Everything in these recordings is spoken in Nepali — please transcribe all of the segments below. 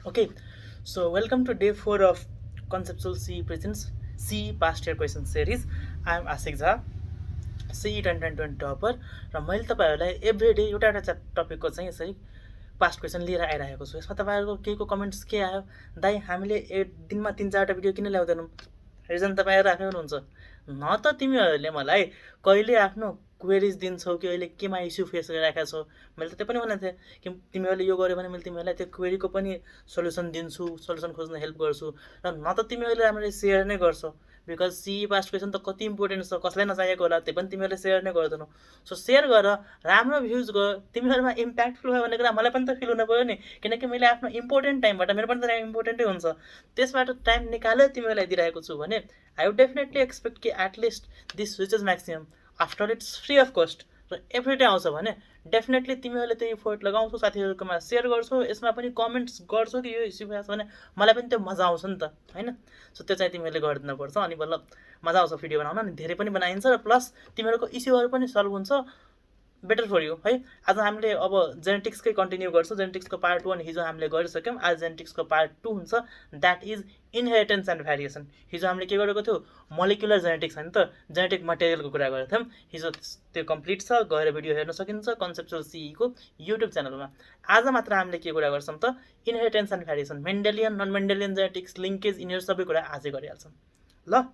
Okay, so welcome to day 4 of Conceptual CE Presents CE Past Year Question Series. I am Asik Jha, CE 2020 topper र मैले तपाईँहरूलाई एभ्री डे एउटा एउटा टपिकको चाहिँ यसरी पास्ट क्वेसन लिएर आइरहेको छु। यसमा तपाईँहरूको केहीको कमेन्ट्स के आयो, दाइ हामीले दिनमा 3-4वटा भिडियो किन ल्याउँदैनौँ? रिजन तपाईँहरू आफै हुनुहुन्छ। न त तिमीहरूले मलाई कहिले आफ्नो क्वेरिज दिन्छौ कि अहिले केमा इस्यु फेस गरिरहेका छौ। मैले त त्यो पनि भनेको थिएँ कि तिमीहरूले यो गर्यो भने मैले तिमीहरूलाई त्यो क्वेरीको पनि सल्युसन दिन्छु, सल्युसन खोज्न हेल्प गर्छु। र न त तिमीहरूले राम्ररी सेयर नै गर्छौ, बिकज CE पास्ट क्वेसन त कति इम्पोर्टेन्ट छ, कसलाई नचाहिएको होला त्यो पनि तिमीहरूले सेयर नै गर्दैनौ। सो सेयर गर, राम्रो भ्युज गर, तिमीहरूमा इम्प्याक्टफुल भयो भने कुरा मलाई पनि त फिल हुनु पऱ्यो नि, किनकि मैले आफ्नो इम्पोर्टेन्ट टाइमबाट, मेरो पनि त टाइम इम्पोर्टेन्टै हुन्छ, त्यसबाट टाइम निकालेर तिमीहरूलाई दिइरहेको छु भने आई वुड डेफिनेटली एक्सपेक्ट कि at least this reaches maximum after it's free of cost र एभ्री डे आउँछ भने डेफिनेटली तिमीहरूले त्यो इफोर्ट लगाउँछौ, साथीहरूकोमा सेयर गर्छौ, यसमा पनि कमेन्ट्स गर्छौ कि यो इस्यु भएको छ भने मलाई पनि त्यो मजा आउँछ नि त, होइन? सो त्यो चाहिँ तिमीहरूले गरिदिनुपर्छ, अनि बल्ल मजा आउँछ भिडियो बनाउन, अनि धेरै पनि बनाइन्छ र प्लस तिमीहरूको इस्युहरू पनि सल्भ हुन्छ, बेटर फर यु है। आज हामीले अब जेनेटिक्सकै कन्टिन्यू गर्छौँ। जेनेटिक्सको पार्ट 1 हिजो हामीले गरिसक्यौँ। आज जेनेटिक्सको पार्ट 2 हुन्छ, that is inheritance and variation. हिजो हामीले के गरेको थियौँ? मोलिकुलर जेनेटिक्स होइन त, जेनेटिक मटेरियलको कुरा गरेको थियौँ हिजो। त्यो कम्प्लिट छ, गएर भिडियो हेर्न सकिन्छ कन्सेप्चुअल CE को युट्युब च्यानलमा। आज मात्र हामीले के कुरा गर्छौँ त? Inheritance and variation, Mendelian non Mendelian genetics, linkage, यिनीहरू सबै कुरा आजै गरिहाल्छौँ ल।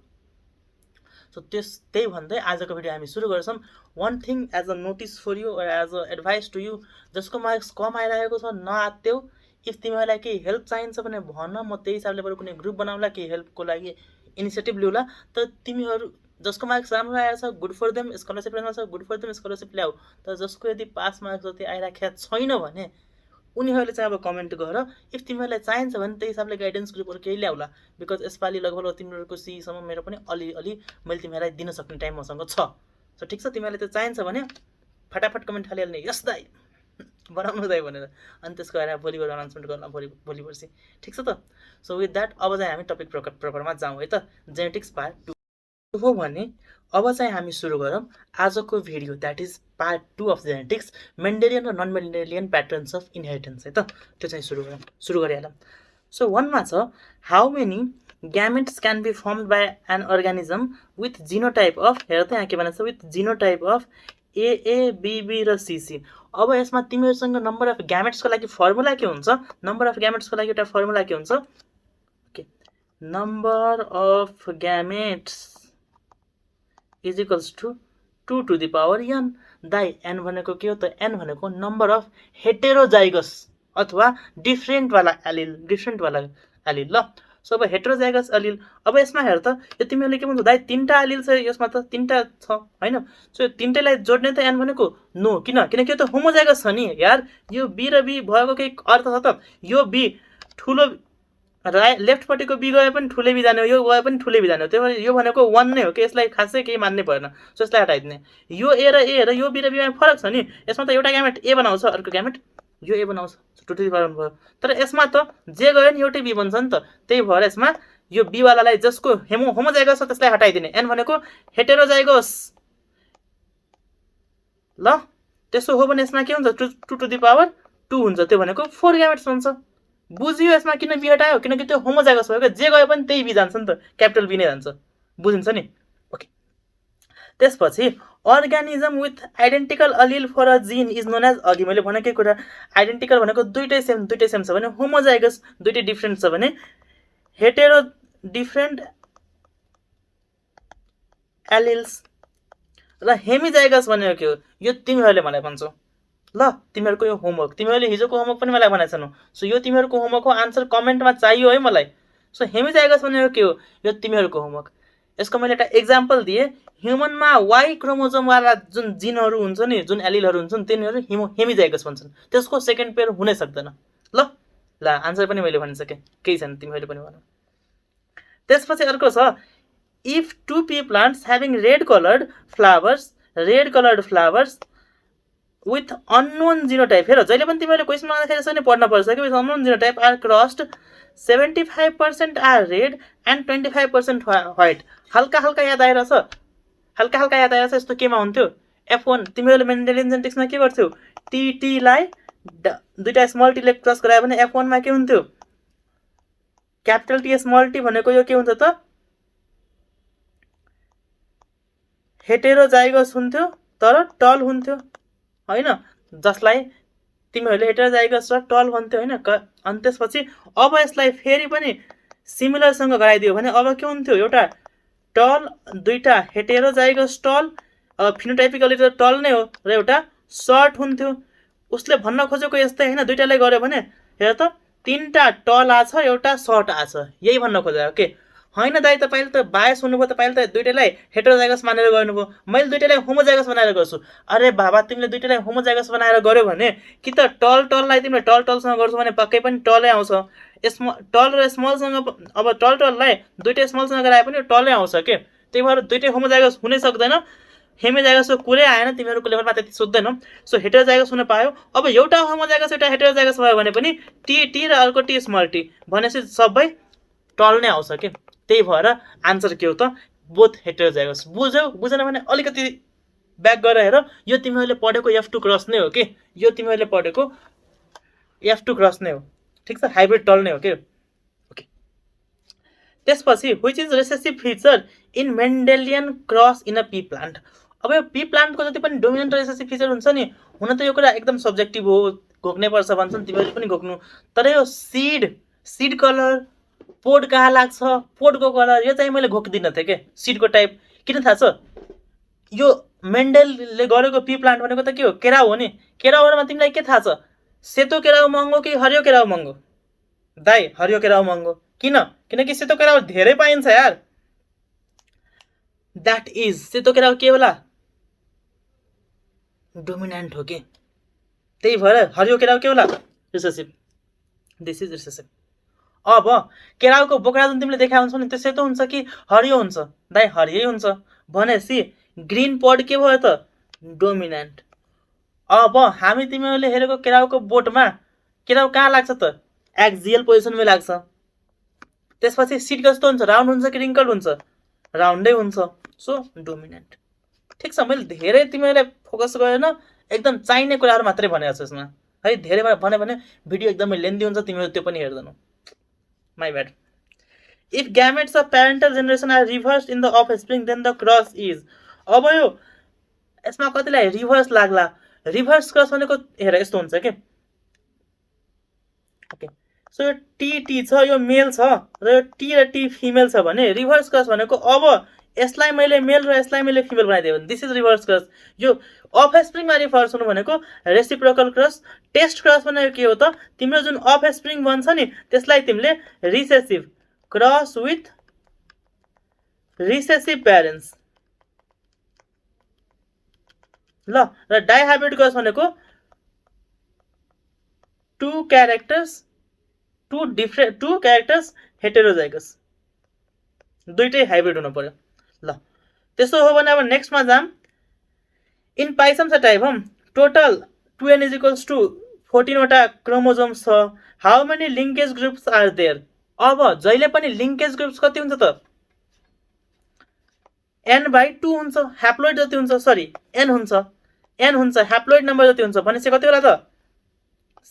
सो त्यही भन्दै आजको भिडियो हामी सुरु गर्छौँ। One thing as a notice for you, as a advice to you, जसको मार्क्स कम आइरहेको छ नआत्तेऊ। इफ तिमीहरूलाई केही हेल्प चाहिन्छ भने भन, म त्यही हिसाबले बरु कुनै ग्रुप बनाउला, केही हेल्पको लागि इनिसिएटिभ लिउँला। तर तिमीहरू जसको मार्क्स राम्रो आएर छ, गुड फर देम, स्कलरसिप राम्रो छ, गुड फर देम, स्कलरसिप ल्याऊ। तर जसको यदि पास मार्क्स जति आइराखेको छैन भने उनीहरूले चाहिँ अब कमेन्ट गर। इफ तिमीहरूलाई चाहिन्छ भने त्यही हिसाबले गाइडेन्स ग्रुपहरू केही ल्याउला, बिकज यसपालि लगभग तिमीहरूको CE सम्म मेरो पनि अलिअलि मैले तिमीहरूलाई दिन सक्ने टाइम मसँग छ। सो ठिक छ, तिमीहरूलाई त्यो चाहिन्छ भने फटाफट कमेन्ट हालिहाल्ने, यस दाइ बनाउनु दाइ भनेर, अनि त्यसको बारेमा भोलिबाट अनाउन्समेन्ट गर्न भोलि पर्सि, ठिक छ त? सो विथ द्याट अब चाहिँ हामी टपिक प्रपरमा जाउँ है त। जेनेटिक्स पार्ट 2 हो भने अब चाहिँ हामी सुरु गरौँ आजको video, that is part 2 of genetics, Mendelian र non Mendelian patterns of inheritance है त। त्यो चाहिँ सुरु गरिहालौँ। सो 1 मा छ, how many gametes can be formed by an organism with genotype of, हेर त यहाँ के भनेको छ, विथ जिनोटाइप अफ AABB र CC। अब यसमा तिमीहरूसँग नम्बर अफ ग्यामेट्सको लागि फर्मुला के हुन्छ? नम्बर अफ ग्यामेट्सको लागि एउटा फर्मुला के हुन्छ? Okay, number of gametes is equals to 2 to the power n। दाइ n भनेको के हो त? n भनेको नम्बर अफ हेटेरोजाइगस अथवा डिफ्रेन्टवाला एलिल ल। सो अब हेटेरोजाइगस एलिल, अब यसमा हेर त, यो तिमीहरूले के भन्छौ? दाइ 3टा एलिल छ यसमा, त 3टा छ होइन? सो यो 3टैलाई जोड्ने त n भनेको नो, किनकि यो त होमोजाइगस छ नि यार। यो B र B भएको केही अर्थ छ त? यो B ठुलो लेफ्टपट्टिको B गए पनि ठुलै B जाने हो, यो गए पनि ठुलै B जाने हो, त्यही भएर यो भनेको 1 नै हो कि, यसलाई खासै केही मान्नै परेन। सो यसलाई हटाइदिने। यो A र A र यो B र B मा फरक छ नि। यसमा त एउटा ग्यामेट A बनाउँछ, अर्को ग्यामेट यो A बनाउँछ, 2 to the power भयो। तर यसमा त जे गयो नि एउटै B बन्छ नि त, त्यही भएर यसमा यो B वालालाई जसको होमोजाइगस छ त्यसलाई हटाइदिने। n भनेको हेटेरोजाइगस ल। त्यसो हो भने यसमा के हुन्छ? 2 to the power 2 हुन्छ, त्यो भनेको 4 ग्यामेट्स हुन्छ। बुझियो यसमा किन B हटायो? किनकि त्यो होमोजाइगस भयो क्या, जे गए पनि त्यही B जान्छ नि त, क्यापिटल B नै जान्छ, बुझिन्छ नि? ओके, त्यसपछि organism with identical allele for a gene is known as, अघि मैले भनेकै कुरा, आइडेन्टिकल भनेको दुइटै सेम छ भने, होमोजाइगस दुइटै डिफ्रेन्ट छ भने, हेटेरो डिफ्रेन्ट एलिल्स र हेमिजाइगस भनेको के हो? यो तिमीहरूले मलाई भन्छौ ल। तिमीहरूको यो होमवर्क, तिमीहरूले हिजोको होमवर्क पनि मलाई भनेको छैनौ। सो यो तिमीहरूको होमवर्कको आन्सर कमेन्टमा चाहियो है मलाई। सो हेमिजाइगस भनेको के हो? यो तिमीहरूको होमवर्क। यसको मैले एउटा एक्जाम्पल दिएँ। ह्युमनमा Y क्रोमोजोमवाला जुन जिनहरू हुन्छ नि, जुन एलिलहरू हुन्छन्, तिनीहरू हेमिजाइगस भन्छन्। त्यसको सेकेन्ड पेयर हुनै सक्दैन ल। आन्सर पनि मैले भनिसकेँ, केही छैन, तिमीहरूले पनि भन। त्यसपछि अर्को छ, if 2 pea plants having red colored flowers with unknown genotype, हेर जहिले पनि तिमीहरूले क्वेसन आउँदाखेरि यसरी पढ्न पर्छ कि, with unknown genotype are crossed, 75% are red and 25% white। हल्का हल्का याद आइरहेछ, यस्तो केमा हुन्थ्यो? F1, तिमीहरूले मेन्डेलियन जेनेटिक्समा के गर्थ्यौ? TT लाई दुईटा स्मल टीले क्रस गरायो भने F1 मा के हुन्थ्यो? क्यापिटल टी स्मल टी भनेको यो के हुन्छ त हेटेरोजाइगस हुन्थ्यो तर टल हुन्थ्यो हैन, जसलाई तिमीहरूले हेटेरोजाइगस र टल भन्थ्यो हैन। अनि त्यसपछि अब यसलाई फेरि पनि सिमिलरसँग गराइदियो भने अब के हुन्थ्यो, एउटा टल, दुईटा हेटेरोजाइगस टल, फिनोटाइपिकली त टल नै हो, र एउटा सर्ट हुन्थ्यो। उसले भन्न खोजेको यस्तै हैन, दुईटालाई गर्यो भने हेर त तीनटा टल आछ एउटा सर्ट आछ, यही भन्न खोजेको के हैन दाइ। तपाईँले त बायस हुनुभयो, तपाईँले त दुईटैलाई हेटेरोजाइगस मानेर गर्नुभयो, मैले दुईटैलाई होमोजाइगस बनाएर गर्छु। अरे बाबा, तिमीले दुईटैलाई होमोजाइगस बनाएर गर्यो भने कि त टललाई तिमीले टलसँग गर्छौ भने पक्कै पनि टलै आउँछ। टल र स्मलसँग, अब टललाई दुईटै स्मलसँग गराए पनि टलै आउँछ के। त्यही भएर दुईटै होमोजाइगस हुनै सक्दैन, हेमिजाइगसको कुरै आएन, तिमीहरूको लेभलमा त्यति सोध्दैनौ। सो हेटेरोजाइगस हुन पायो। अब एउटा होमोजाइगस एउटा हेटेरोजाइगस भयो भने पनि टी र अर्को टी स्मल टी भनेपछि सबै टल नै आउँछ के। त्यही भएर आन्सर के हो त, बोथ हेटेरोजाइगस। बुझेन भने अलिकति ब्याक गरेर हेर, यो तिमीहरूले पढेको F2 क्रस नै हो के, यो तिमीहरूले पढेको F2 क्रस नै हो, ठिक छ, हाइब्रिड टल नै हो के। ओके, त्यसपछि which is recessive feature in Mendelian cross in a pea plant. अब यो पी प्लान्टको जति पनि डोमिनेन्ट र रिसेसिभ फिचर हुन्छ नि, हुन त यो कुरा एकदम सब्जेक्टिभ हो, घोक्नै पर्छ भन्छन्, तिमीहरूले पनि घोक्नु। तर यो सिड कलर, पोड कहाँ लाग्छ, पोडको कलर, यो चाहिँ मैले घोक्दिनँ थिएँ के। सिडको टाइप किन थाहा छ, यो मेन्डेलले गरेको पी प्लान्ट भनेको त के हो, केराउ हो नि। केराउमा तिमीलाई के थाहा छ, सेतो केराउ महँगो कि हरियो केराउ महँगो? दाइ हरियो केराउ महँगो। किन? किनकि सेतो केराउ धेरै पाइन्छ यार। द्याट इज, सेतो केराउ के होला, डोमिनेन्ट हो के। त्यही भएर हरियो केराउ के होला, रिसेसिभ। This is recessive. अब केराउको बोक्रा जुन तिमीले देखा हुन्छ नि, त्यो सेतो हुन्छ कि हरियो हुन्छ? दाइ हरियै हुन्छ। भनेपछि ग्रिन पड के भयो त, डोमिनेन्ट। अब हामी तिमीहरूले हेरेको केराउको बोटमा केराउ कहाँ लाग्छ त, एक्जियल पोजिसनमै लाग्छ। त्यसपछि सिड कस्तो हुन्छ, राउन्ड हुन्छ कि रिङ्कल हुन्छ? राउन्डै हुन्छ। So dominant. ठिक छ, मैले धेरै तिमीहरूलाई फोकस गरेन, एकदम चाहिने कुराहरू मात्रै भनेको छु यसमा है। धेरै भन्यो भने भिडियो एकदमै लेन्दी हुन्छ, तिमीहरू त्यो पनि हेर्दैनौ, my bad. If gametes of parental generation are reverse in the offspring then the cross is. अब यो यसमा कतिलाई रिभर्स लाग्ला, रिभर्स क्रस भनेको हेर यस्तो हुन्छ के। ओके, सो यो टी छ, यो मेल छ, र यो टी र टी फिमेल छ भने रिभर्स क्रस भनेको अब यसलाई मैले मेल र यसलाई मैले फिमेल बनाइदियो भने दिस इज रिभर्स क्रस। यो अफ स्प्रिङमा रिभर्स हुनु भनेको रेसिप्रोकल क्रस। टेस्ट क्रस भनेको के हो त, तिम्रो जुन अफ स्प्रिङ बन्छ नि त्यसलाई तिमीले recessive cross with recessive parents, ल। र डाइहाइब्रिड क्रस भनेको टु क्यारेक्टर्स हेटेरोजाइगस, दुईटै हाइब्रिड हुनु पर्यो, ल। त्यसो हो भने अब नेक्स्टमा जाम। इन पाइसम्स टाइप हम total 2n is equals to 14 वटा क्रोमोजोम्स छ। How many linkage groups are there. अब जहिले पनि लिङ्केज ग्रुप्स कति हुन्छ त, n/2 हुन्छ। ह्याप्लोइड जति हुन्छ, सरी n हुन्छ, ह्याप्लोइड नम्बर जति हुन्छ भनेपछि कति होला त,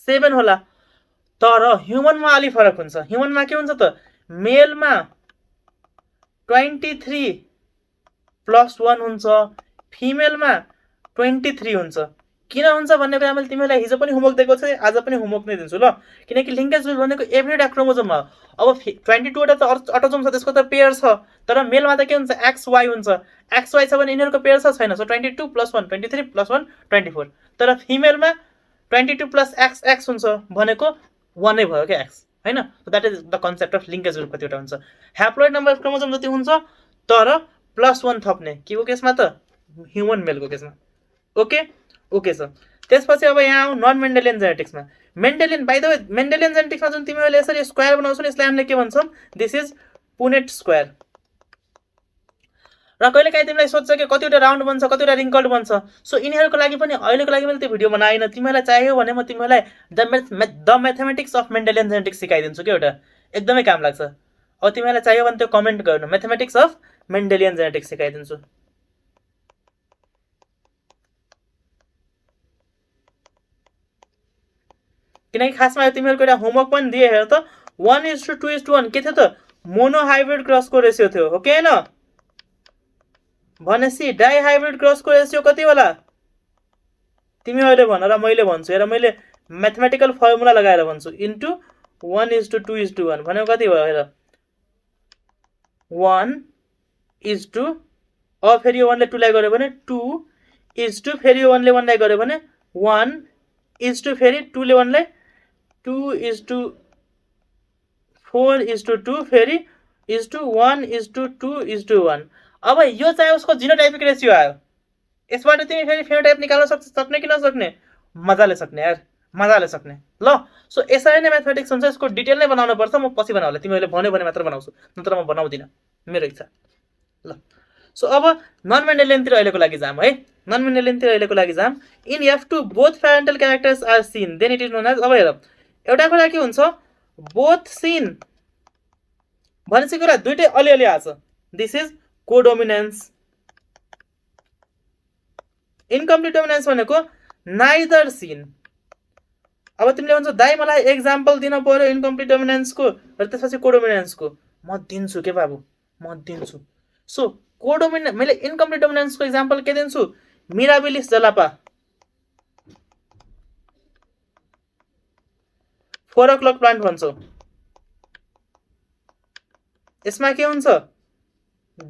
7 होला। तर ह्युमनमा अलि फरक हुन्छ। ह्युमनमा के हुन्छ त, मेलमा 23 + 1 हुन्छ, फिमेलमा 23 हुन्छ। किन हुन्छ भन्ने कुरा मैले तिमीलाई हिजो पनि होमवर्क दिएको छु, आज पनि होमवर्क नै दिन्छु, ल। किनकि लिङ्केज ग्रुप भनेको एभ्रीवटा क्रोमोजोम हो। अब 22 वटा त अटोजोम छ, त्यसको त पेयर छ। तर मेलमा त के हुन्छ, XY हुन्छ। XY छ भने यिनीहरूको पेयर छ, छैन। सो 22 + 1 23 + 1 24। तर फिमेलमा 22 + XX हुन्छ भनेको 1 नै भयो क्या, X हैन। That is the concept of linkage group. कतिवटा हुन्छ, ह्याप्लोइड नम्बर अफ क्रोमोजोम जति हुन्छ, तर +1 थप्ने के को केसमा त, ह्युमन मेलको केसमा। ओके छ। त्यसपछि अब यहाँ आउँ नन मेन्डेलियन जेनेटिक्समा। Mendelian, by the way, Mendelian जेनेटिक्समा जुन तिमीहरूले यसरी स्क्वायर बनाउँछौ नि, यसलाई हामीले के भन्छौँ, दिस इज पुनेट स्क्वायर। र कहिलेकाहीँ तिमीलाई सोध्छ कि कतिवटा राउन्ड बन्छ, कतिवटा रिङ्कल्ड बन्छ। सो यिनीहरूको लागि पनि अहिलेको लागि मैले त्यो भिडियो बनाइन। तिमीलाई चाहियो भने म तिमीलाई the mathematics of Mendelian genetics सिकाइदिन्छु कि, एउटा एकदमै काम लाग्छ। अब तिमीलाई चाहियो भने त्यो कमेन्ट गर्नु, म्याथमेटिक्स अफ मेन्डेलियन जेनेटिक्स सिकाइदिन्छु। किनकि खासमा तिमीहरूको एउटा होमवर्क पनि दिए, हेर त, 1:2:1 के थियो त मोनोहाइब्रिड क्रसको रेसियो थियो हो कि हैन भनेपछि डाइहाइब्रिड क्रसको रेसियो कति होला तिमीहरूले भन र मैले भन्छु हेर मैले म्याथमेटिकल फर्मुला लगाएर भन्छु इन्टु 1:2:1 भनेको कति भयो हेर 1:2 अब फेरि यो 1 ले 2 लाई गर्यो भने 2:2 फेरि यो 1 ले 1 लाई गर्यो भने 1:2 फेरि 2 ले 1 लाई 2:4:2 फेरि 1:2:1 अब यो चाहिँ उसको जिनोटाइपिक रेसियो आयो यसबाट तिमी फेरि फेनोटाइप निकाल्न सक्ने कि नसक्ने मजाले सक्ने यार मजाले सक्ने ल सो यसरी नै म्याथमेटिक्स हुन्छ यसको डिटेल नै बनाउनु पर्छ म पछि बनाउला तिमीहरूले भन्यो भने मात्र बनाउँछु नत्र म बनाउँदिन मेरो इच्छा ल सो अब नन मेन्डेलियनतिर अहिलेको लागि जाम है नन मेन्डेलियनतिर अहिलेको लागि जाम in F2 both parental characters are seen then it is known as अब हेर एउटा कुरा के हुन्छ बोथ सीन भनेपछि कुरा दुईटै अलिअलि आछ this is codominance incomplete dominance भनेको नाइदर सीन अब तिमीले भन्छौ दाइ मलाई एक्जाम्पल दिन पर्यो इनकम्प्लिट डोमिनेन्सको र त्यसपछि कोडोमिनेन्सको म दिन्छु के बाबु म दिन्छु सो कोडोमिनेन्स मैले इनकम्प्लिट डोमिनेन्सको एक्जाम्पल के दिन्छु मिराबिलिस जलापा 4 o'clock प्लान्ट भन्छौ यसमा के हुन्छ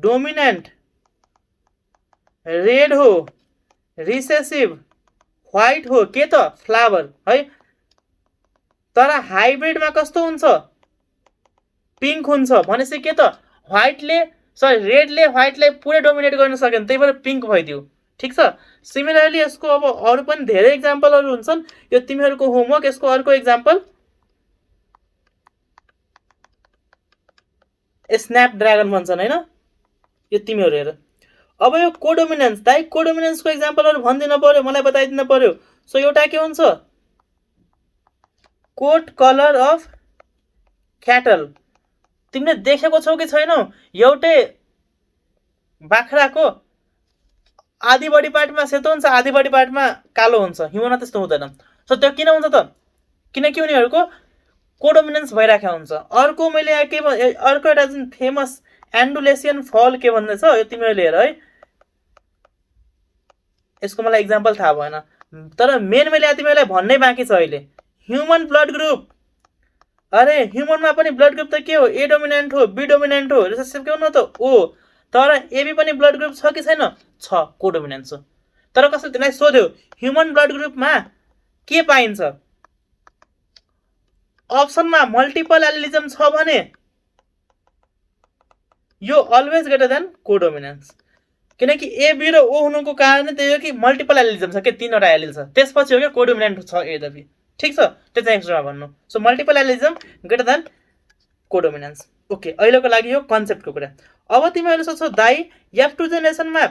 डोमिनेन्ट रेड हो रिसेसिभ व्हाइट हो के त फ्लावर है तर हाइब्रिडमा कस्तो हुन्छ पिंक हुन्छ भनेपछि के त व्हाइटले सरी रेडले व्हाइटलाई पुरै डोमिनेट गर्न सकेन त्यही भएर पिंक भइदियो ठीक छ सिमिलरली यसको अब अरु पनि धेरै एक्जाम्पलहरु हुन्छन् यो तिमीहरुको होमवर्क यसको अर्को एक्जाम्पल स्न्याप ड्रागन भन्छन् हैन यो तिमीहरु हेर अब यो कोडोमिनेन्स दाइ कोडोमिनेन्सको एक्जाम्पलहरु भन्दिन पर्यो मलाई बताइदिन पर्यो सो एउटा के हुन्छ कोट कलर अफ क्याटल तिमीले देखेको छौ कि छैनौ एउटै बाख्राको आधी बडी पार्टमा सेतो हुन्छ आधी बडी पार्टमा कालो हुन्छ ह्युमनमा त्यस्तो हुँदैन सो त्यो किन हुन्छ त किनकि उनीहरुको कोडोमिनेन्स भइराखेको हुन्छ अर्को मैले के अर्को एउटा जुन फेमस एन्डुलेसियन फल के भन्दैछ यो तिमीहरुले हेर है यसको मलाई एक्जाम्पल थाहा भएन तर मेन मैले तिमीहरुलाई भन्नै बाँकी छ अहिले ह्युमन ब्लड ग्रुप अरे ह्युमनमा पनि ब्लड ग्रुप त के हो ए डोमिनेन्ट हो बी डोमिनेन्ट हो रिसेसिभ के हो न त ओ तर एबी पनि ब्लड ग्रुप छ कि छैन छ कोडोमिनेन्स हो तर कसैले तिमीलाई सोध्यो ह्युमन ब्लड ग्रुपमा के पाइन्छ अप्सनमा मल्टिपल एलिलिजम छ भने यो अलवेज ग्रेटर देन कोडोमिनेन्स किनकि ए बी र ओ हुनुको कारण त्यही हो कि मल्टिपल एलिलिजम छ के तीनवटा एलिल छ त्यसपछि हो के कोडोमिनेन्ट छ ए र बी ठीक छ त्यो चाहिँ एक्स्ट्रा भन्नु so multiple allelism greater than codominance okay अहिलेको लागि यो कन्सेप्टको कुरा अब तिमीहरुले सोच्छौ दाइ F2 जेनेरेसनमा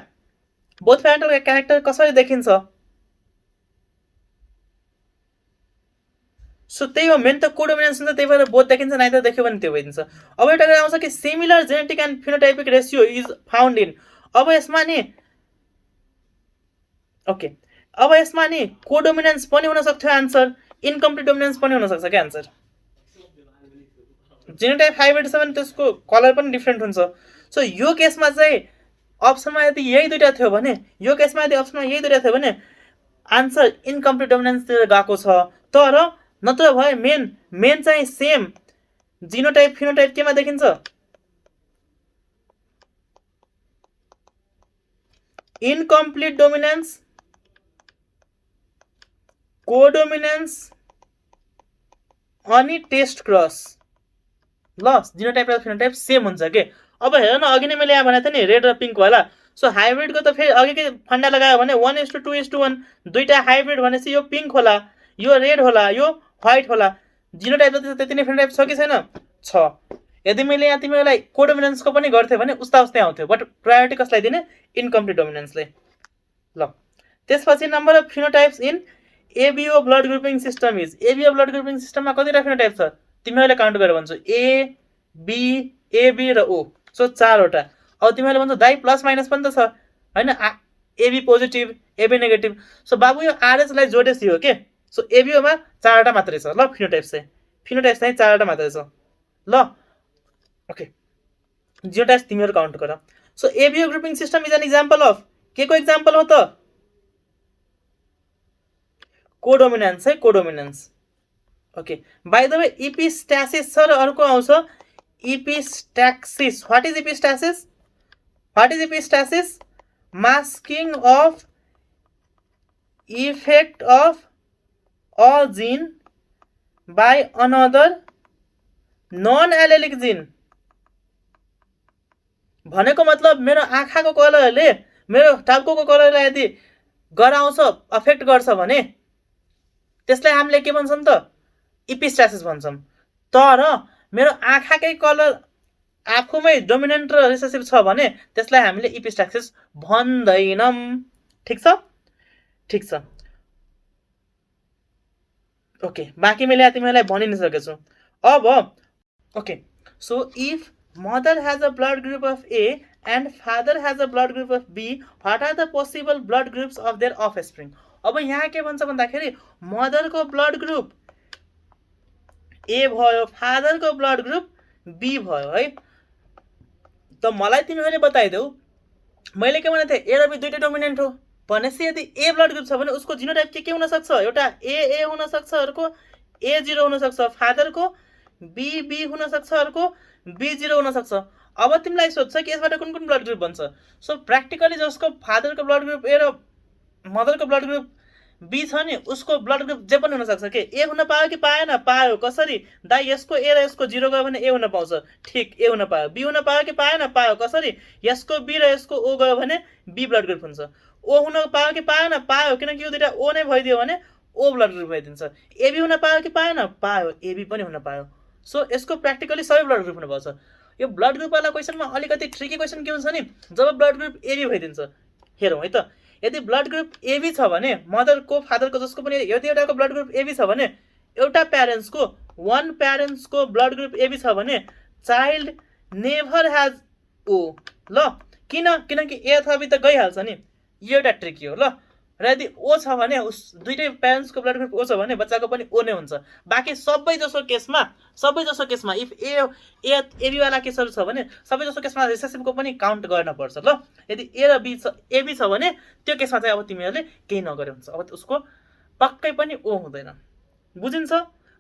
बोथ प्यारेन्टल क्यारेक्टर कसरी देखिन्छ सो त्यही हो मेन त कोडोमिनेन्स हुन्छ त्यही भएर बोथ देखिन्छ नाइदर देख्यो भने त्यो भइदिन्छ अब एउटा कुरा आउँछ कि similar genetic and phenotypic ratio is found in अब यसमा नि ओके अब यसमा नि कोडोमिनेन्स पनि हुन सक्छ आन्सर इनकम्प्लिट डोमिनेन्स पनि हुन सक्छ के आन्सर जिनोटाइप हाइब्रिड छ भने त्यसको कलर पनि डिफरेन्ट हुन्छ सो यो केसमा चाहिँ अप्सनमा यदि यही दुईटा थियो भने यो केसमा यदि अप्सनमा यही दुईटा थियो भने आन्सर इनकम्प्लिट डोमिनेन्स तिर गएको छ तर नत्र भए मेन चाहिँ सेम जिनोटाइप फिनोटाइप केमा देखिन्छ इनकम्प्लिट डोमिनेन्स कोडोमिनेन्स अनि टेस्ट क्रस ल जिनोटाइप र फिनोटाइप सेम हुन्छ के अब हेर न अघि नै मैले यहाँ भनेको थिएँ नि रेड र पिंक होला सो हाइब्रिडको त फेरि अघिकै फन्डा लगायो भने 1:2:1 दुईटा हाइब्रिड भनेपछि यो पिंक होला यो रेड होला यो व्हाइट होला जिनोटाइप त त्यति नै फिनोटाइप छ कि छैन छ यदि मैले यहाँ तिमीलाई कोडोमिनेन्सको पनि गर्थे भने उस्ता उस्तै आउँथ्यो बट प्रायोरिटी कसलाई दिने इनकम्प्लिट डोमिनेन्सले ल त्यसपछि number of phenotypes in ABO blood grouping system is ABO blood grouping सिस्टममा कतिवटा फिनोटाइप छ तिमीहरूले काउन्ट गरेर भन्छु ए बी एबी र ओ सो चारवटा अब तिमीहरूले भन्छौ दाइ प्लस माइनस पनि त छ हैन AB positive AB negative so बाबु यो आरएच लाई जोडेसी हो के सो एबीओ मा चारवटा मात्रै छ ल फिनोटाइप चाहिँ चारवटा मात्रै छ ल ओके जियोटाइप्स तिमीहरू काउन्ट गर so ABO grouping system is an example of के को इक्जाम्पल हो त कोडोमिनेन्स है codominance okay by the way epistasis छ र अर्को आउँछ epistasis what is epistasis masking of effect of a gene by another non-allelic gene भनेको मतलब मेरो आँखाको कलरले मेरो टाउकोको कलरलाई यदि गराउँछ अफेक्ट गर्छ भने त्यसलाई हामीले के भन्छौं त इपिस्टासिस भन्छौं तर मेरो आँखाकै कलर आफूमै डोमिनेन्ट र रिसेसिभ छ भने त्यसलाई हामीले इपिस्टाक्सिस भन्दैनौं ठीक छ ओके बाँकी मैले तिमीलाई भनि नै सकेछु अब okay so if mother has a blood group of A and father has a blood group of B what are the possible blood groups of their offspring अब यहाँ के भन्छ भन्दाखेरि मदरको ब्लड ग्रुप ए भयो फादरको ब्लड ग्रुप बी भयो है त मलाई तिमीहरूले बताइदेऊ मैले के भनेको थिएँ ए र बी दुईटै डोमिनेन्ट हो भनेपछि यदि ए ब्लड ग्रुप छ भने उसको जिनोटाइप के हुन सक्छ एउटा ए हुन सक्छ अर्को A0 हुन सक्छ फादरको बी हुन सक्छ अर्को B0 हुन सक्छ अब तिमीलाई सोध्छ कि यसबाट कुन कुन ब्लड ग्रुप बन्छ सो प्र्याक्टिकली जसको फादरको ब्लड ग्रुप ए र मदरको ब्लड ग्रुप बी छ नि उसको ब्लड ग्रुप जे पनि हुन सक्छ के ए हुन पायो कि पाएन पायो कसरी दाइ यसको ए र यसको 0 गयो भने ए हुन पाउँछ ठीक ए हुन पायो बी हुन पायो कि पाएन पायो कसरी यसको बी र यसको ओ गयो भने बी ब्लड ग्रुप हुन्छ ओ हुन पायो कि पाएन पायो किनकि यो दुईटा ओ नै भइदियो भने ओ ब्लड ग्रुप भइदिन्छ एबी हुन पायो कि पाएन पायो एबी पनि हुन पायो सो यसको प्र्याक्टिकली सबै ब्लड ग्रुप हुन पाउँछ यो ब्लड ग्रुप वाला क्वेशनमा अलिकति ट्रिकी क्वेशन के हुन्छ नि जब ब्लड ग्रुप एबी भइदिन्छ हेरौँ है त यदि ब्लड ग्रुप एबी छ भने मदरको फादरको जसको पनि यदि एउटाको ब्लड ग्रुप एबी छ भने एउटा प्यारेन्ट्सको ब्लड ग्रुप एबी छ भने चाइल्ड नेभर हैज ओ ल किनकि ए अथवा बी त गइहाल्छ नि यो एउटा ट्रिकी हो ल र यदि ओ छ भने उस दुईटै प्यारेन्ट्सको ब्लड ग्रुप ओ छ भने बच्चाको पनि ओ नै हुन्छ बाँकी सबै जसो केसमा इफ एबी वाला केसहरू छ भने सबै जसो केसमा रिसेसिभको पनि काउन्ट गर्न पर्छ ल यदि ए र बी छ एबी छ भने त्यो केसमा चाहिँ अब तिमीहरूले केही नगरे हुन्छ अब उसको पक्कै पनि ओ हुँदैन बुझिन्छ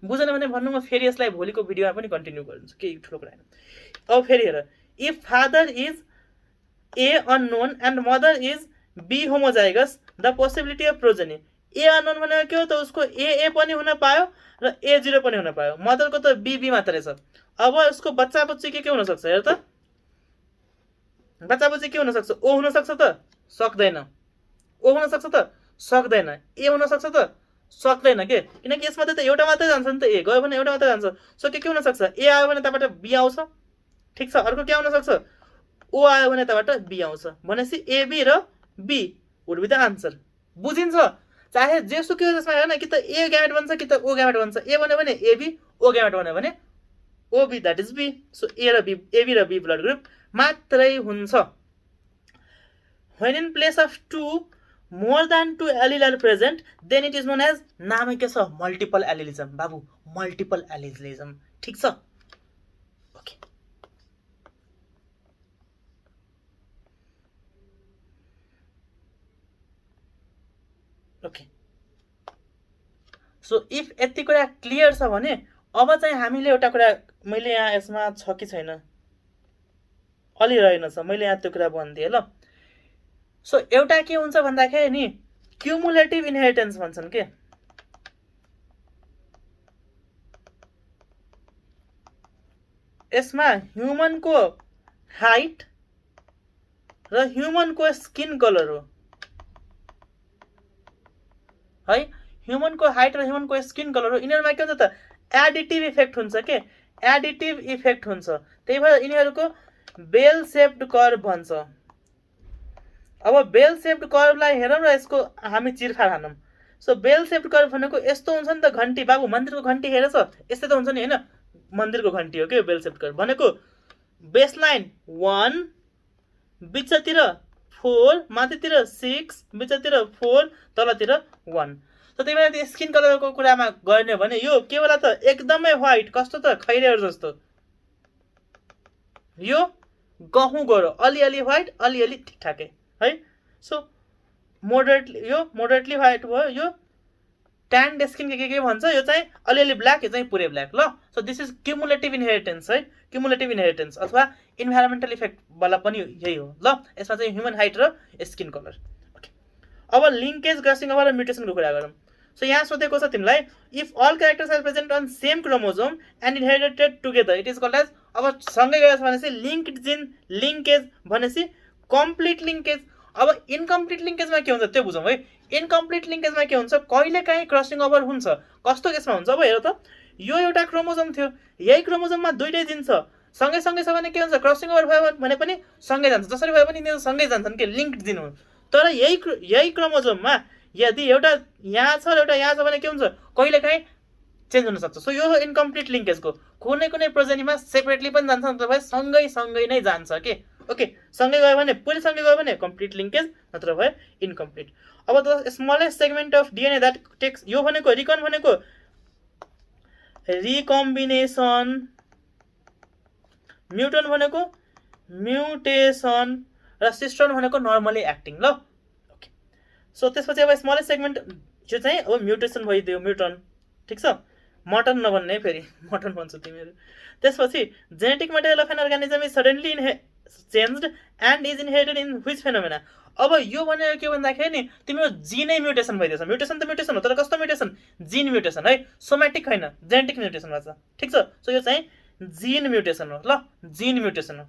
बुझेन भने भन्नु म फेरि यसलाई भोलिको भिडियोमा पनि कन्टिन्यू गरिदिन्छु केही ठुलो कुरा हैन अब फेरि हेर if father is A unknown and mother is B homozygous the possibility of progeny A unknown भनेको के हो त उसको ए पनि हुन पायो र A0 पनि हुन पायो मदरको त बी मात्रै छ अब उसको बच्चा बच्ची के हुन सक्छ हेर त बच्चा बच्ची के हुन सक्छ ओ हुन सक्छ त सक्दैन ओ हुन सक्छ त सक्दैन ए हुन सक्छ त सक्दैन के किनकि यसमा त एउटा मात्रै जान्छ नि त ए गयो भने एउटा मात्रै जान्छ सो के हुन सक्छ ए आयो भने त्यहाँबाट बी आउँछ ठीक छ अर्को के आउन सक्छ ओ आयो भने त्यहाँबाट बी आउँछ भनेपछि एबी र B would be the answer बुझिन्छ चाहे जेसुकै हो त्यसमा हेर्न कि त ए ग्यामेट बन्छ कि त ओ ग्यामेट बन्छ ए भन्यो भने एबी ओ ग्यामेट भन्यो भने OB that is B so AB र बी ब्लड ग्रुप मात्रै हुन्छ when in place of two more than two allele are present then it is known as नामै के छ मल्टिपल एलिलिजम बाबु मल्टिपल एलिलिजम ठीक छ ओके सो इफ यति कुरा क्लियर छ भने अब चाहिँ हामीले एउटा कुरा मैले यहाँ यसमा छ कि छैन अलि रहेनछ मैले यहाँ त्यो कुरा भनिदिएँ ल सो एउटा के हुन्छ भन्दाखेरि नि क्युमुलेटिभ इनहेरिटेन्स भन्छन् के यसमा ह्युमनको हाइट र ह्युमनको स्किन कलर हो है ह्युमनको हाइट र ह्युमनको स्किन कलर हो यिनीहरुमा के हुन्छ त एडिटिभ इफेक्ट हुन्छ के एडिटिभ इफेक्ट हुन्छ त्यही भएर यिनीहरुको बेल शेप्ड कर्व भन्छ अब बेल शेप्ड कर्वलाई हेरौँ र यसको हामी चिरफार हानौँ सो बेल शेप्ड कर्व भनेको यस्तो हुन्छ नि त घण्टी बाबु मन्दिरको घण्टी हेरेछ यस्तै त हुन्छ नि हैन मन्दिरको घण्टी हो के बेल शेप्ड कर्व भनेको बेसलाइन 1 बिचतिर 4 माथितिर 6 बिचतिर 4 तलतिर 1 त त्यही भएर स्किन कलरको कुरामा गर्ने भने यो के होला त एकदमै व्हाइट कस्तो त खैरेहरु जस्तो यो गहुँ गोरो, अलिअलि व्हाइट अलिअलि ठिकठाकै है। सो मोडरेटली यो मोडरेटली व्हाइट भयो, यो ट्यान्ड स्किन के भन्छ, यो चाहिँ अलिअलि ब्ल्याक, यो चाहिँ पुरै ब्ल्याक ल। So this is cumulative inheritance है, क्युमुलेटिभ इनहेरिटेन्स अथवा इन्भाइरोमेन्टल इफेक्टवाला पनि यही हो ल। यसमा चाहिँ ह्युमन हाइट र स्किन कलर। ओके, अब लिङ्केज क्रसिङ ओभर र म्युटेसनको कुरा गरौँ। सो यहाँ सोधेको छ तिमीलाई, if all characters are present on same chromosome and inherited together it is called as, अब सँगै गएको छ भनेपछि लिङ्क्ड जिन लिङ्केज, भनेपछि कम्प्लिट लिङ्केज। अब इन्कम्प्लिट लिङ्केजमा के हुन्छ त्यो बुझौँ है। इन्कम्प्लिट लिङ्केजमा के हुन्छ, कहिलेकाहीँ क्रसिङ ओभर हुन्छ। कस्तो केसमा हुन्छ, अब हेर त, यो एउटा क्रोमोजोम थियो, यही क्रोमोजोममा दुइटै जिन छ, सँगै सँगै छ भने के हुन्छ, क्रसिङ ओभर भयो भने पनि सँगै जान्छ, जसरी भयो भने यिनीहरू सँगै जान्छन् के, लिङ्क्ड जिन हुन्। तर यही क्रोमोजोममा यदि एउटा यहाँ छ र एउटा यहाँ छ भने के हुन्छ, कहिलेकाहीँ चेन्ज हुनसक्छ। सो यो हो इन्कम्प्लिट लिङ्केजको। कुनै कुनै प्रोजेनीमा सेपरेटली पनि जान्छ, नत्र सँगै सँगै नै जान्छ के। ओके, सँगै गयो भने पुरै सँगै गयो भने कम्प्लिट लिङ्केज, नत्र भयो इन्कम्प्लिट। अब the smallest segment of DNA that takes, यो भनेको रिकन भनेको रिकम्बिनेसन, म्युटन भनेको म्युटेसन र सिस्टर्न भनेको नर्मली एक्टिङ ल। ओके, सो त्यसपछि अब स्मलेस्ट सेगमेन्ट यो चाहिँ अब म्युटेसन भइदियो, म्युटन, ठिक छ, मटन नभन्ने, फेरि मटन भन्छ तिमीहरू। त्यसपछि genetic material of an organism is suddenly changed and is inherited in which phenomena. अब यो भनेको के भन्दाखेरि नि, तिम्रो जिनै म्युटेसन भइदिएछ। म्युटेसन त म्युटेसन हो, तर कस्तो म्युटेसन, जिन म्युटेसन है, सोमेटिक होइन, जेनेटिक म्युटेसन भन्छ, ठिक छ। सो यो चाहिँ जिन म्युटेसन हो ल, जिन म्युटेसन हो।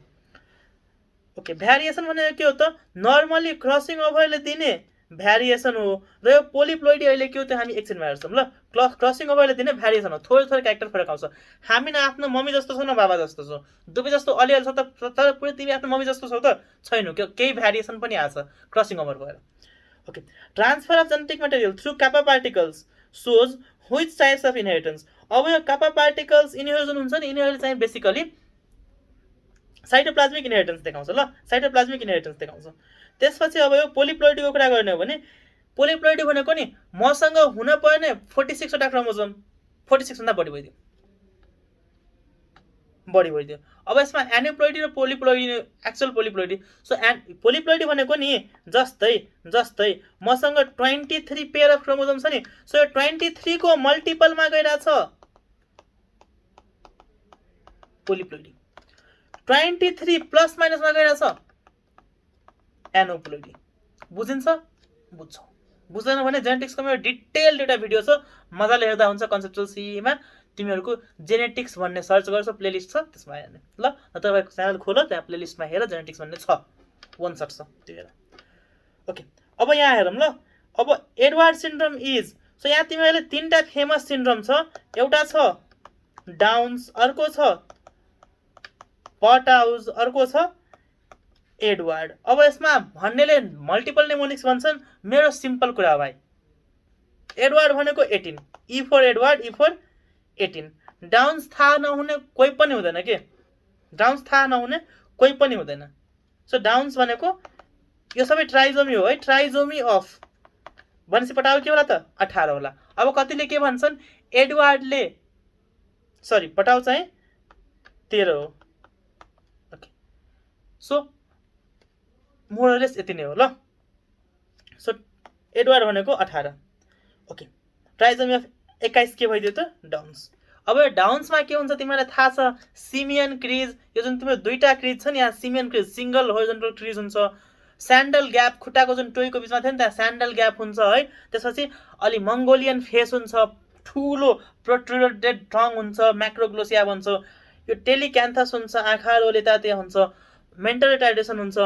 ओके, भ्यारिएसन भनेको के हो त, नर्मली क्रसिङ ओभरले दिने भ्यारिएसन हो। र यो पोलिप्लोइडी अहिले के हो त्यो हामी एकछिनमा हेर्छौँ ल। क्रसिङ ओभरले दिने भ्यारिएसन हो, थोरै थोरै क्यारेक्टर फरक आउँछ। हामी न आफ्नो मम्मी जस्तो छौ न बाबा जस्तो छौ, दुवै जस्तो अलिअलि छ त, तर पुरै तिमी आफ्नो मम्मी जस्तो छौ त छैनौ, केही भ्यारिएसन पनि आछ क्रसिङ ओभर भएर। Okay, transfer of genetic material through kappa particles shows which types of inheritance. अब यो कापा पार्टिकल्स इनहेरिजन हुन्छ नि, यिनीहरूले चाहिँ बेसिकली साइटोप्लाज्मिक इनहेरिटेन्स देखाउँछ ल, साइटोप्लाज्मिक इनहेरिटेन्स देखाउँछ। त्यसपछि अब यो पोलिप्लोइडीको कुरा गर्ने हो भने, पोलिप्लोइडी भनेको नि मसँग हुन पर्ने 46 वटा क्रोमोजोम 46 भन्दा बढी भइदियो, बढी भइदियो। अब यसमा एनिप्लोइडी र polyploidy, actual polyploidy. So polyploidy भनेको नि जस्तै मसँग 23 पेयर अफ क्रोमोजोम छ नि, सो यो 23 को मल्टिपलमा गइरहेछ पोलिप्लोइडी, 23 प्लस माइनसमा गइरहेछ एनोप्लोइडी। बुझिन्छ, बुझ्छौ, बुझ्दैन भने जेनेटिक्सको मेरो डिटेल एउटा भिडियो छ, मजाले हेर्दा हुन्छ कन्सेप्चुअल सीमा। तिमीहरूको जेनेटिक्स भन्ने सर्च गर्छौ, प्लेलिस्ट छ त्यसमा हेर्ने ल, तपाईँको च्यानल खोल, त्यहाँ प्लेलिस्टमा हेर, जेनेटिक्स भन्ने छ, वान सर्ट छ त्यो हेर। ओके, अब यहाँ हेरौँ ल। अब एडवार्ड सिन्ड्रोम इज, सो यहाँ तिमीहरूले 3टा फेमस सिन्ड्रोम छ, एउटा छ डाउन्स, अर्को छ पटाउज, अर्को छ एडवार्ड। अब यसमा भन्नेले मल्टिपल नेमोनिक्स भन्छन्, मेरो सिम्पल कुरा हो भाइ, एडवार्ड भनेको 18, E for Edward, E for 18। Down's थाहा नहुने कोही पनि हुँदैन के, डाउन्स थाहा नहुने कोही पनि हुँदैन। सो डाउन्स भनेको यो सबै ट्राइजोमी हो है, ट्राइजोमी अफ भनेपछि पटाउ के होला त 18 होला। अब कतिले के भन्छन्, एडवार्डले, सरी पटाउ चाहिँ 13 हो। ओके, सो मोरलेस यति नै हो ल। सो एडवार्ड भनेको 18। ओके, ट्राइजोमी अफ 21 के भइदियो त डाउन्स। अब यो डाउन्समा के हुन्छ तिमीलाई थाहा छ, सिमियन क्रिज, यो जुन तिम्रो दुईटा क्रिज छ नि, यहाँ सिमियन क्रिज सिंगल होरिजोन्टल क्रिज हुन्छ, स्यान्डल ग्याप, खुट्टाको जुन टोइको बिचमा थियो नि त्यहाँ स्यान्डल ग्याप हुन्छ है। त्यसपछि अलि मङ्गोलियन फेस हुन्छ, ठुलो प्रोट्रुडेड टङ हुन्छ, म्याक्रोग्लोसिया भन्छ, यो टेलिक्यान्थस हुन्छ, आँखाहरू यतातिर हुन्छ, मेन्टल रिटार्डेसन हुन्छ,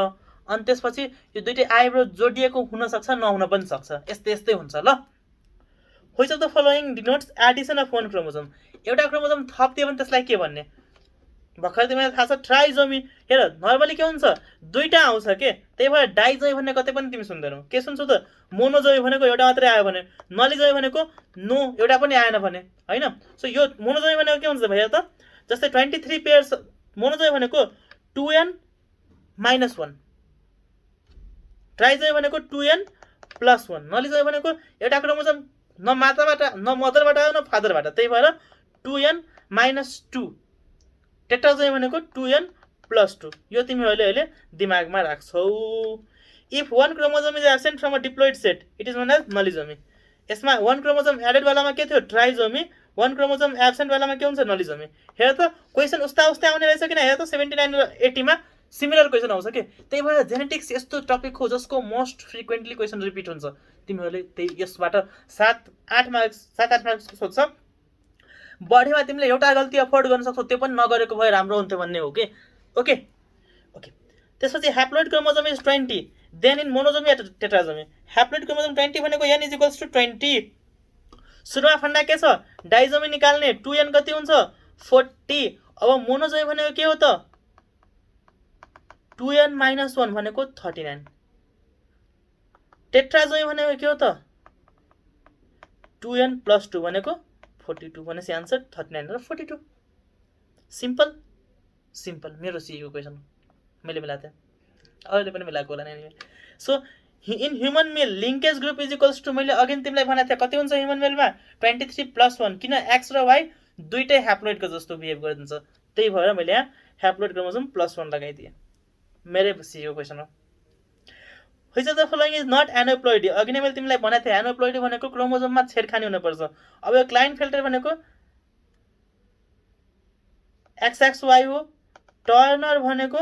अनि त्यसपछि यो दुईटै आइब्रो जोडिएको हुन सक्छ, नहुन पनि सक्छ, यस्तै हुन्छ ल। Which of the following denotes Edison of one chromosome, एउटा क्रोमोजोम थपिदियो भने त्यसलाई के भन्ने, भर्खर तिमीलाई थाहा छ ट्राइजोमी। हेर नर्मली के हुन्छ, दुईटा आउँछ के, त्यही भएर डाइजोमी भन्ने कतै पनि तिमी सुन्दैनौ। के सुन्छौ त, मोनोजोमी भनेको एउटा मात्रै आयो भने, नलिजोमी भनेको नो एउटा पनि आएन भने हैन। सो यो मोनोजोमी भनेको के हुन्छ भैया त, जस्तै 23 पेयर्स, मोनोजोमी भनेको 2n-1, ट्राइजोमी भनेको 2n+1, नलिजोमी भनेको एउटा क्रोमोजोम न माताबाट न मदरबाट आयो न फादरबाट, त्यही भएर 2n-2। टेट्राजोमी भनेको 2n+2। +2 यो तिमीहरूले अहिले दिमागमा राख्छौ। If one chromosome is absent from a diploid set it is known as nullisomy। यसमा one chromosome एडेड वालामा के थियो ट्राइजोमी, one chromosome एब्सेन्ट वालामा के हुन्छ नलिजोमी। हेर त क्वेसन उस्ता उस्तै आउने रहेछ किन, हेर त 79 र 80 मा सिमिलर क्वेसन आउँछ के। त्यही भएर जेनेटिक्स यस्तो टपिक हो जसको मोस्ट फ्रिक्वेन्टली क्वेसन रिपिट हुन्छ। तिमीहरूले त्यही यसबाट 7-8 मार्क्स सोध्छ, बढीमा तिमीले एउटा गल्ती अफोर्ड गर्न सक्छौ, त्यो पनि नगरेको भए राम्रो हुन्थ्यो भन्ने हो के। ओके ओके त्यसपछि haploid chromosome is 20 then in monosomy at tetrasomy. Haploid chromosome 20 भनेको n इज इक्वल्स टु 20। सुरुमा फन्डा के छ डाइजोमी निकाल्ने 2n कति हुन्छ 40। अब मोनोजोमी भनेको के हो त 2n - 1 भनेको 39। टेट्राजोमी भनेको के हो त 2n + 2 भनेको 42 भनेपछि आन्सर 39 र 42। सिम्पल सिम्पल मेरो सीको क्वेसन मैले मिलाएको थिएँ, अहिले पनि मिलाएको होला नि। So in human male linkage group is equals to मैले अघि तिमीलाई भनेको थिएँ कति हुन्छ ह्युमन मेलमा 23 + 1 किन एक्स र वाइ दुइटै ह्याप्लोइडको जस्तो बिहेभ गरिदिन्छ, त्यही भएर मैले यहाँ ह्याप्लोइड क्रोमोसोम +1 लगाइदिएँ। मेरै सीको क्वेसन हो। Which of the following is not aneuploidy. अघि नै मैले तिमीलाई भनेको थिएँ एनोप्लोइडी भनेको क्रोमोसोममा छेडखानी हुनुपर्छ। अब यो क्लाइनफेल्टर भनेको XXY हो, टर्नर भनेको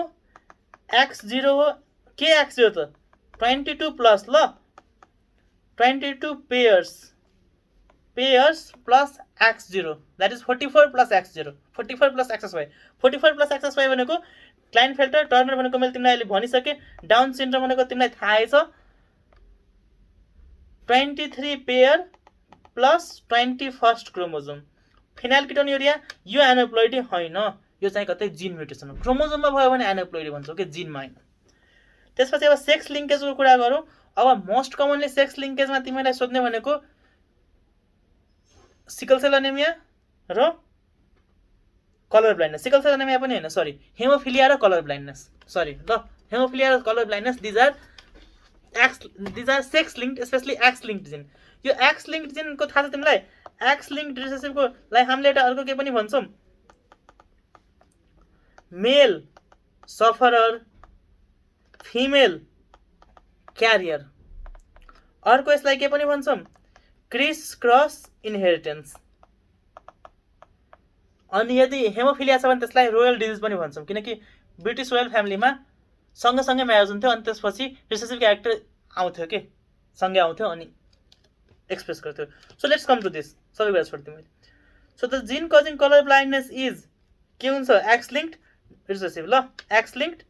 X0 हो। के X0 त 22 प्लस ल 22 pairs plus X0 that is 44 plus X0 44 plus XXY 44 plus XXY भनेको क्लाइनफेल्टर। टर्नर भनेको मैले तिमीलाई अहिले भनिसकेँ। डाउन सिन्ड्रोम भनेको तिमीलाई थाहै छ 23 पेयर प्लस 21st क्रोमोसोम। फिनाइलकिटोन्युरिया यो एनोप्लोइडी होइन, यो चाहिँ कतै जिन म्युटेसन हो। क्रोमोसोममा भयो भने एनोप्लोइडी भन्छौँ कि जिनमा होइन। त्यसपछि अब सेक्स लिङ्केजको कुरा गरौँ। अब मोस्ट कमनली सेक्स लिङ्केजमा तिमीलाई सोध्ने भनेको सिकल सेल एनेमिया र colour blindness. Sickle cell anaemia पनि होइन सरी हेमोफिलिया र कलर ब्लाइन्डनेस, सरी ल हेमोफिलिया र colour blindness these are sex linked especially X linked gene. यो एक्स लिङ्क्ड जिनको थाहा छ तिमीलाई। एक्स लिङ्क्ड रिसेसिभको लाई हामीले एउटा अर्को के पनि भन्छौँ मेल सफरर फिमेल क्यारियर। अर्को यसलाई के पनि भन्छौँ क्रिस क्रस इनहेरिटेन्स। अनि यदि हेमोफिलिया छ भने त्यसलाई रोयल डिजिज पनि भन्छौँ किनकि ब्रिटिस रोयल फ्यामिलीमा सँगसँगै म्यारेज हुन्थ्यो अनि त्यसपछि रिसेसिभ क्यारेक्टर आउँथ्यो के सँगै आउँथ्यो अनि एक्सप्रेस गर्थ्यो। So let's come to this सबै कुरा छोड्थेँ मैले। So the gene causing colour blindness is के हुन्छ एक्स लिङ्क्ड रिसेसिभ ल एक्स लिङ्क्ड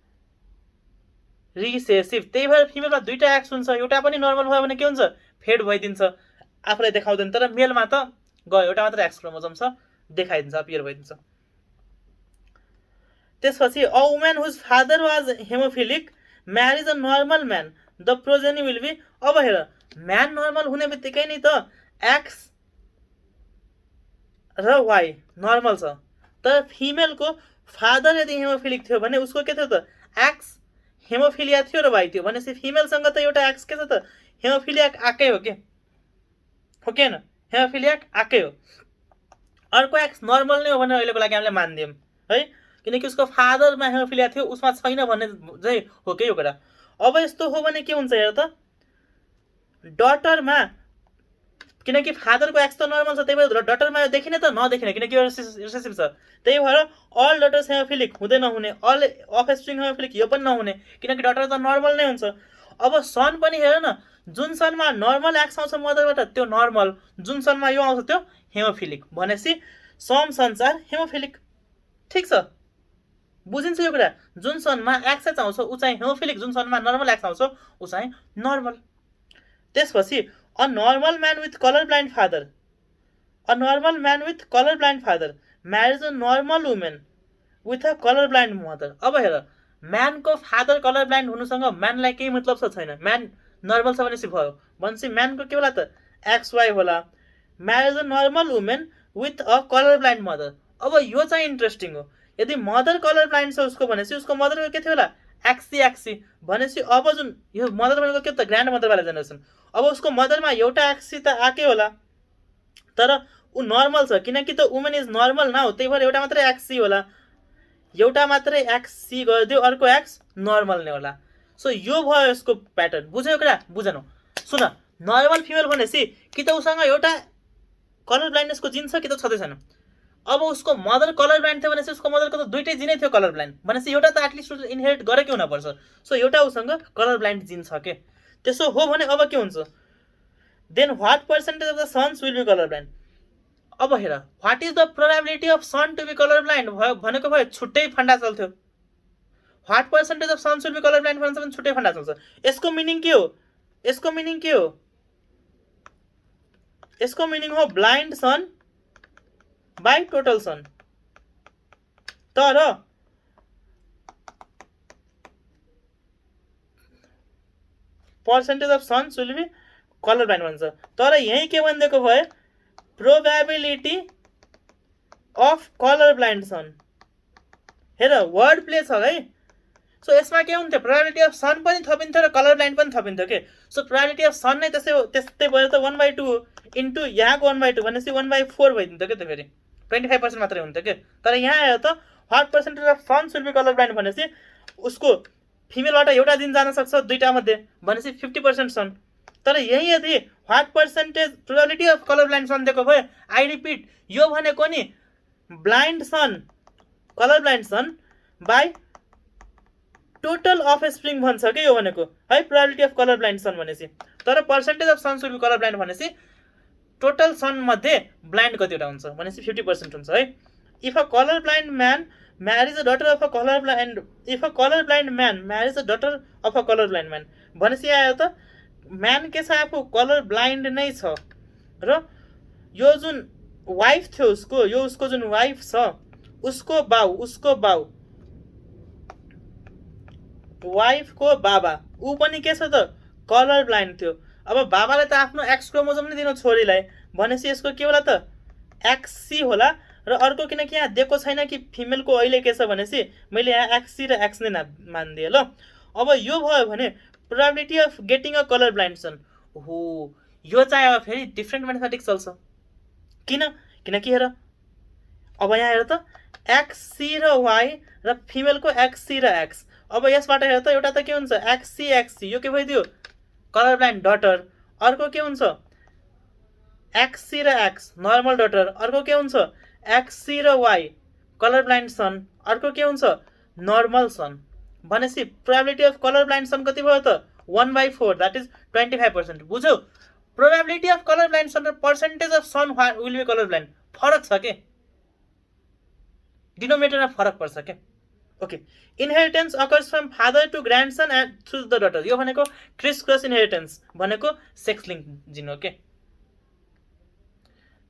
रिसेसिभ। त्यही भएर फिमेलमा दुईटा एक्स हुन्छ, एउटा पनि नर्मल भयो भने के हुन्छ फेड भइदिन्छ, आफूलाई देखाउँदैन। तर मेलमा त गयो एउटा मात्र एक्स क्रोमोसोम छ देखाइदिन्छ अपियर भइदिन्छ। त्यसपछि a woman whose father was haemophilic marriage a normal man the progeny will be. अब हेर म्यान नर्मल हुने बित्तिकै नि त एक्स र वाइ नर्मल छ, तर फिमेलको फादर यदि हेमोफिलिक थियो भने उसको के थियो त एक्स हेमोफिलिया थियो र वाइ थियो भनेपछि फिमेलसँग त एउटा एक्स के छ त हेमोफिलिया आएकै हो के हो कि होइन, हेमोफिलिया आएकै हो। अर्को एक्स नर्मल नै हो भने अहिलेको लागि हामीले मानिदियौँ है, किनकि उसको फादरमा हेमोफिलिया थियो उसमा छैन भन्ने चाहिँ हो कि यो कुरा। अब यस्तो हो भने के हुन्छ हेर त डटरमा किनकि फादरको एक्स त नर्मल छ त्यही भएर डटरमा देखिने त नदेखिने किनकि यो रिसेसिभ छ। त्यही भएर अल डटर्स हेमोफिलिक हुँदै नहुने, अल अफस्प्रिङ हेमोफिलिक यो पनि नहुने किनकि डटर त नर्मल नै हुन्छ। अब सन पनि हेर न जुन सनमा नर्मल एक्स आउँछ मदरबाट त्यो नर्मल, जुन सनमा यो आउँछ त्यो हेमोफिलिक भनेपछि सम सन्स आर हेमोफिलिक। ठिक छ बुझिन्छ यो कुरा। जुन सनमा एक्स आउँछ ऊ चाहिँ हेमोफिलिक, जुन सनमा नर्मल एक्स आउँछ ऊ चाहिँ नर्मल। त्यसपछि a normal man with colour blind father marriage a normal women with a colour blind mother. अब हेर म्यानको फादर कलर ब्लाइन्ड हुनुसँग म्यानलाई केही मतलब छ छैन, म्यान नर्मल छ भनेपछि भयो भनेपछि म्यानको के होला त XY होला। Marriage a normal women with a colour blind mother. अब यो चाहिँ इन्ट्रेस्टिङ हो, यदि मदर कलर ब्लाइन्ड छ उसको भनेपछि उसको मदरको के थियो होला एक्सी भनेपछि अब जुन यो मदर भनेको के त ग्रान्ड मदरवाला जेनेरेसन। अब उसको मदरमा एउटा एक्सी त आएकै होला तर ऊ नर्मल छ किनकि त वुमेन इज नर्मल नाउ, त्यही भएर एउटा मात्रै एक्सी होला। एउटा मात्रै एक्स सी गरिदियो, अर्को एक्स नर्मल नै होला। सो यो भयो यसको प्याटर्न। बुझ्यो कुरा? बुझेनौ? सुन, नर्मल फिमेल भनेपछि कि त उसँग एउटा कलर ब्लाइन्डनेसको जिन छ कि त छँदै छैन। अब उसको मदर कलर ब्लाइन्ड थियो भनेपछि उसको मदरको त दुइटै जिनै थियो कलर ब्लाइन्ड भनेपछि एउटा त एटलिस्ट इनहेरिट गरेकै हुनपर्छ। सो एउटा उसँग कलर ब्लाइन्ड जिन छ के। त्यसो हो भने अब के हुन्छ? Then what percentage of the sons will be colour blind? अब हेर, what is the probability of son to be colour blind भनेको भयो छुट्टै फन्डा चल्थ्यो। What percentage of sons will be colour blind भन्छ भने छुट्टै फन्डा चल्छ। यसको मिनिङ के हो? यसको मिनिङ के हो? यसको मिनिङ हो blind son by total son. तर percentage of sons will be colour blind भन्छ। तर यही के भनिदिएको भयो? Probability of colour blind son. हेर, वर्ड प्ले छ है। सो यसमा के हुन्थ्यो? प्रोबेबिलिटी अफ सन पनि थपिन्थ्यो र कलर ब्लाइन्ड पनि थपिन्थ्यो के। सो प्रोबेबिलिटी अफ सन नै त्यस्तै भयो त 1/2 इन्टु यहाँको 1/2 भनेपछि 1/4 भइदिन्थ्यो क्या। त्यो फेरि 25% मात्रै हुन्थ्यो के। तर यहाँ आयो त what percentage of sons will be colour blind भनेपछि उसको फिमेलबाट एउटा जिन जान सक्छ दुईटा मध्ये भनेपछि 50% सन। तर यही यदि what percentage probability of colour blind son दिएको भयो, आई रिपिट, यो भनेको नि blind son colour blind son by total offspring भन्छ के यो भनेको है, probability of colour blind son भनेपछि। तर percentage of sons will be colour blind भनेपछि टोटल सन मध्ये ब्लाइन्ड कतिवटा हुन्छ भनेपछि 50% हुन्छ है। If a colour blind man marriage a daughter of a colour blind, if a colour blind man marriage a daughter of a colour blind man भनेपछि आयो त म्यान के छ? आफू कलर ब्लाइन्ड नै छ र यो जुन वाइफ थियो उसको, यो उसको जुन वाइफ छ उसको बाउ वाइफको बाबा ऊ पनि के छ त? कलर ब्लाइन्ड थियो। अब बाबाले त आफ्नो एक्स क्रोमोजोम नै दिनु छोरीलाई भनेपछि यसको के होला त? एक्ससी होला। र अर्को किनकि यहाँ दिएको छैन कि फिमेलको अहिले के छ भनेपछि मैले यहाँ एक्ससी र एक्स नै मानिदिएँ ल। अब यो भयो भने probability of getting a colour blind son. हो, यो चाहिँ अब फेरि डिफ्रेन्ट म्याथमेटिक्स चल्छ। किनकि हेर, अब यहाँ हेर त एक्ससी र वाई र फिमेलको एक्ससी र एक्स। अब यसबाट हेर त एउटा त के हुन्छ? एक्ससी, यो के भइदियो? Colour blind daughter. अर्को के हुन्छ? एक्ससी र एक्स नर्मल डटर। अर्को के हुन्छ? एक्ससी र वाई कलर ब्लाइन्ड सन। अर्को के हुन्छ? Normal son. भनेपछि probability of colour blind son कति भयो त? 1/4, द्याट इज 25%। बुझ्यौ? Probability of colour blind son र percentage of son will be colour blind फरक छ के, डिनोमिनेटरमा फरक पर्छ के। Okay, inheritance occurs from father to grandson and through the daughter. यो भनेको क्रिस क्रस इनहेरिटेन्स भनेको सेक्स लिङ्क जिन हो के।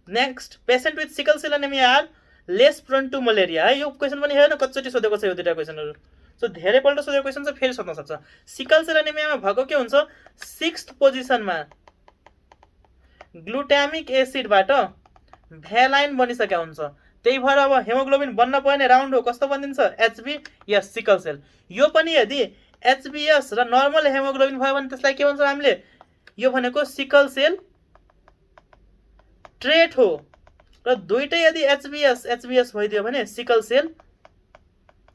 Next, patient with sickle cell anaemia are lace prone to malaria है। यो क्वेसन पनि हेर्न कतिचोटि सोधेको छ यो दुईटा क्वेसनहरू। सो धेरैपल्ट सोधेको क्वेसन चाहिँ फेरि सोध्न सक्छ। सिकल सेल एनेमियामा भएको के हुन्छ? 6th पोजिसनमा ग्लुटामिक एसिडबाट भ्यालाइन बनिसकेका हुन्छ। त्यही भएर अब हेमोग्लोबिन बन्न पर्ने राउन्ड हो, कस्तो बनिन्छ? HbS sickle cell. यो पनि यदि HbS र नर्मल हेमोग्लोबिन भयो भने त्यसलाई के भन्छौँ हामीले? यो भनेको सिकल सेल ट्रेट हो। र दुईटै यदि HbS भइदियो भने सिकल सेल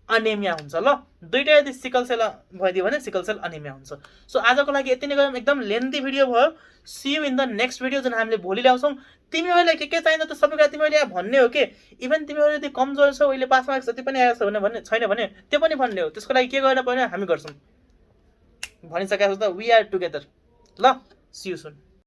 अनेमिया हुन्छ ल। दुईटै यदि सिकल सेल भइदियो भने सिकल सेल अनेमिया हुन्छ। सो आजको लागि यति नै गरौँ। एकदम लेन्थी भिडियो भयो। See you in the next video जुन हामीले भोलि ल्याउँछौँ। तिमीहरूलाई के चाहिन्छ त सबै कुरा तिमीहरूले यहाँ भन्ने हो के। इभन तिमीहरू यदि कमजोर छौ, अहिले पास मार्क्स जति पनि आएको छ भने छैन भने त्यो पनि भन्ने हो। त्यसको लागि के गर्न पर्ने हामी गर्छौँ भनिसकेको छ त। वी आर टुगेदर ल। See you soon.